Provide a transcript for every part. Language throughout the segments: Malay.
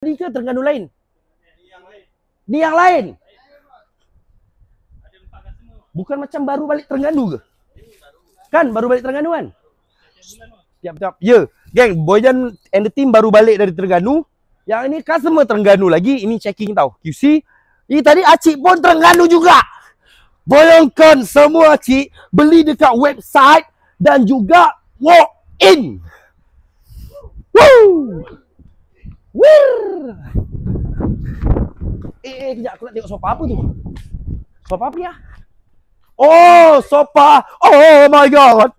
Ni ke Terengganu lain? Ni yang lain. Bukan macam baru balik Terengganu ke? Kan baru balik Terengganu kan? Tiap-tiap. Ya, geng, Bojan and the team baru balik dari Terengganu. Yang ini customer Terengganu lagi. Ini checking tau. QC. Ini tadi Acik pun Terengganu juga. Bayangkan semua Acik beli dekat website dan juga walk in. Woo! Wir. Kejap aku nak tengok sofa apa tu. Sofa apa ya? Oh, sofa. Oh my god.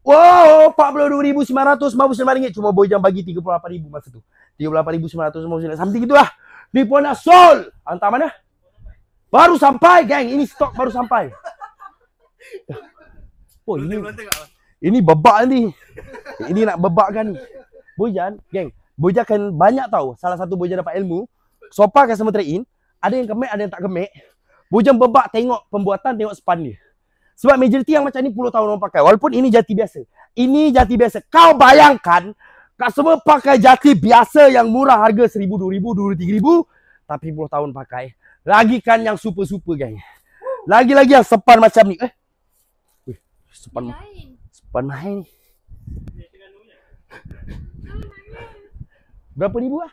Wow, RM42,999. Cuma Bojan bagi RM38,000 masa tu. RM38,999. Something gitulah. Di Pona Sol. Hantar mana? Baru sampai, geng. Ini stok baru sampai. Oh, ini bebak ni. Ini nak bebakkan ni. Bojan, geng. Bojan kan banyak tahu. Salah satu Bojan dapat ilmu. Sofa customer trade in. Ada yang kemek, ada yang tak kemek. Bojan bebak tengok pembuatan, tengok span dia. Sebab majoriti yang macam ni 10 tahun orang pakai. Walaupun ini jati biasa. Ini jati biasa. Kau bayangkan, customer pakai jati biasa yang murah harga RM1,000, RM2,000, RM2,000, RM3,000. Tapi 10 tahun pakai. Lagi kan yang super-super, geng. Lagi-lagi yang sepan macam ni. Sepan mahal ni. Berapa ribu lah?